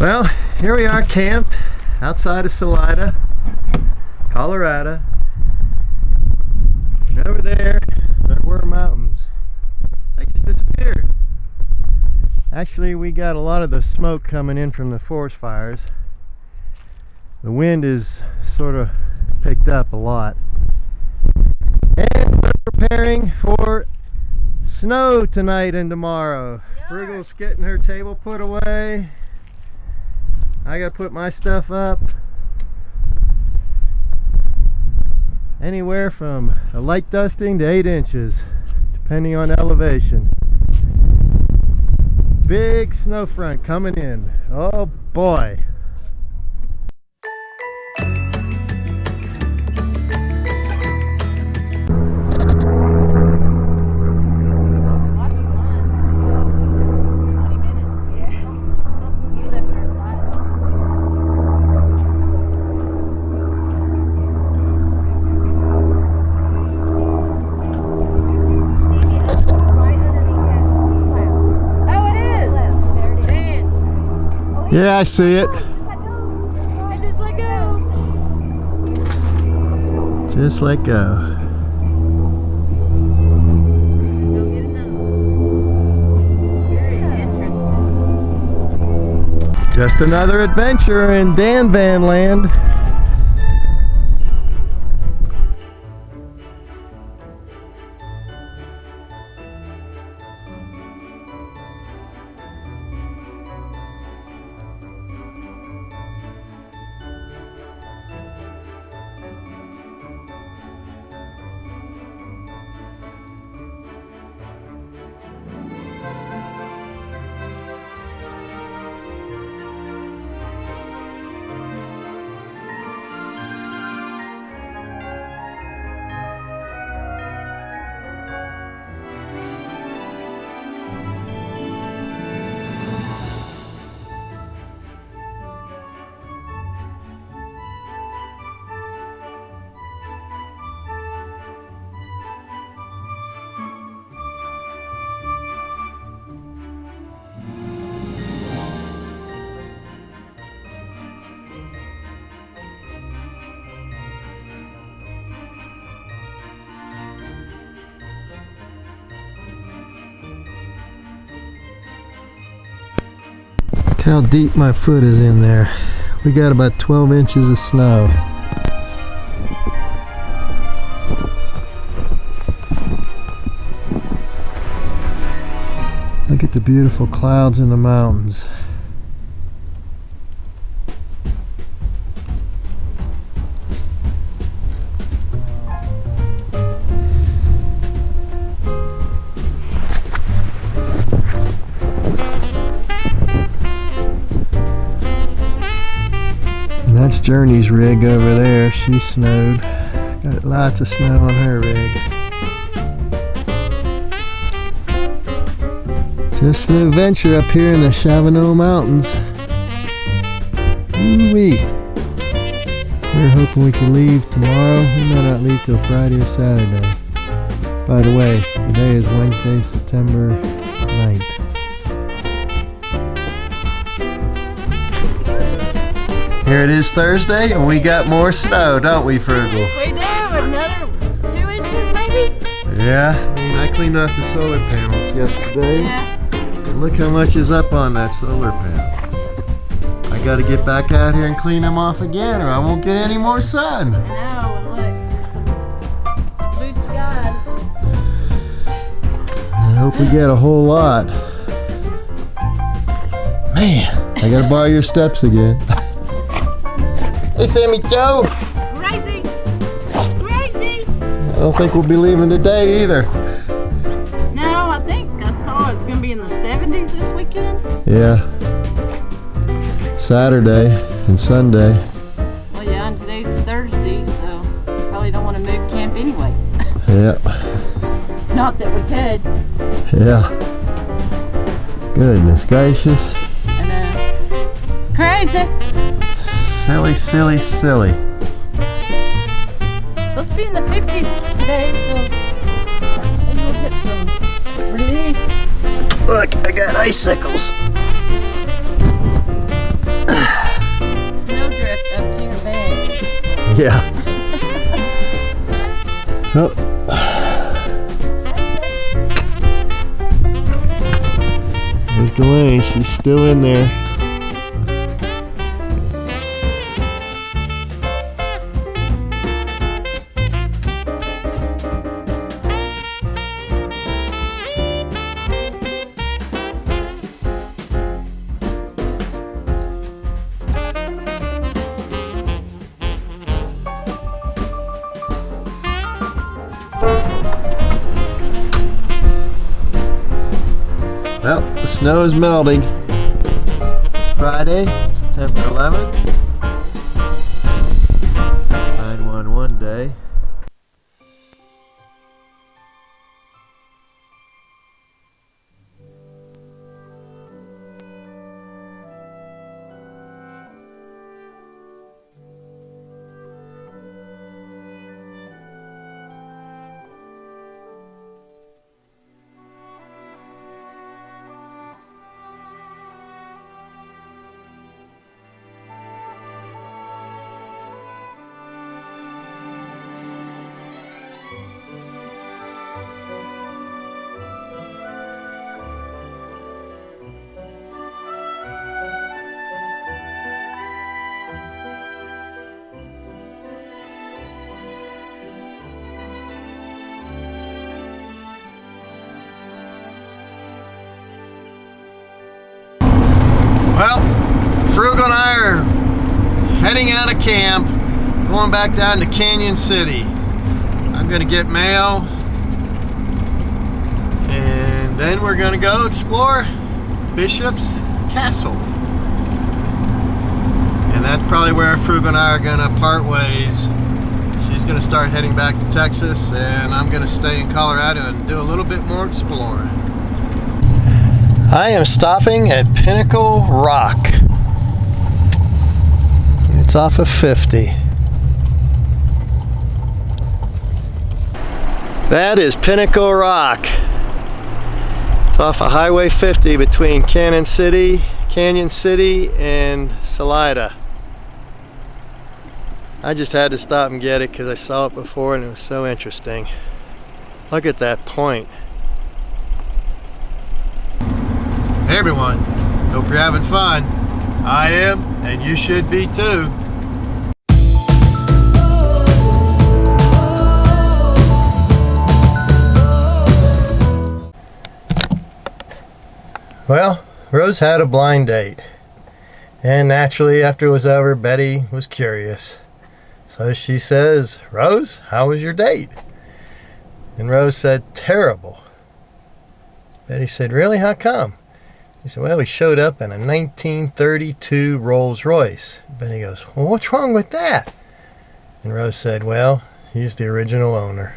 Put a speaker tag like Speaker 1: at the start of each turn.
Speaker 1: Well, here we are camped outside of Salida, Colorado. And over there were mountains. They just disappeared. Actually, we got a lot of the smoke coming in from the forest fires. The wind is sort of picked up a lot. And we're preparing for snow tonight and tomorrow. Yeah. Frugal's getting her table put away. I gotta put my stuff up. Anywhere from a light dusting to 8 inches, depending on elevation. Big snow front coming in. Oh boy. Yeah, I see it.
Speaker 2: Just let go. Just let go.
Speaker 1: Just let go.
Speaker 2: Very interesting.
Speaker 1: Just another adventure in DanVan land. Look how deep my foot is in there. We got about 12 inches of snow. Look at the beautiful clouds in the mountains. That's Journey's rig over there. She snowed. Got lots of snow on her rig. Just an adventure up here in the Chavano Mountains. Ooh-wee. We're hoping we can leave tomorrow. We might not leave till Friday or Saturday. By the way, today is Wednesday, September 9th. Here it is Thursday, and we got more snow, don't we, Frugal?
Speaker 2: We do, another 2 inches maybe?
Speaker 1: Yeah, I cleaned off the solar panels yesterday.
Speaker 2: Yeah.
Speaker 1: And look how much is up on that solar panel. I gotta get back out here and clean them off again, or I won't get any more sun.
Speaker 2: I know, and look. Blue skies.
Speaker 1: I hope we get a whole lot. Man, I gotta borrow your steps again. Hey, Sammy Joe!
Speaker 2: Crazy! Crazy!
Speaker 1: I don't think we'll be leaving today either.
Speaker 2: No, I think I saw it's going to be in the 70s this weekend.
Speaker 1: Yeah. Saturday and Sunday.
Speaker 2: Well, yeah, and today's Thursday, so probably don't want to move camp anyway.
Speaker 1: Yeah.
Speaker 2: Not that we could.
Speaker 1: Yeah. Goodness gracious.
Speaker 2: And it's crazy.
Speaker 1: Silly, silly, silly.
Speaker 2: Supposed to be in the 50s today, so maybe we'll get some relief.
Speaker 1: Look, I got icicles. Yeah. Oh. There's Ghislaine, she's still in there. Well, the snow is melting. It's Friday, September 11th. 911 day. Well, Frugal and I are heading out of camp, going back down to Canyon City. I'm gonna get mail, and then we're gonna go explore Bishop's Castle. And that's probably where Frugal and I are gonna part ways. She's gonna start heading back to Texas, and I'm gonna stay in Colorado and do a little bit more exploring. I am stopping at Pinnacle Rock. It's off of 50. That is Pinnacle Rock. It's off of Highway 50 between Canyon City and Salida. I just had to stop and get it because I saw it before and it was so interesting. Look at that point. Hey everyone, hope you're having fun. I am, and you should be too. Well, Rose had a blind date. And naturally, after it was over, Betty was curious. So she says, "Rose, how was your date?" And Rose said, "Terrible." Betty said, "Really? How come?" He said, "Well, we showed up in a 1932 Rolls Royce." Betty goes, "Well, what's wrong with that?" And Rose said, "Well, he's the original owner."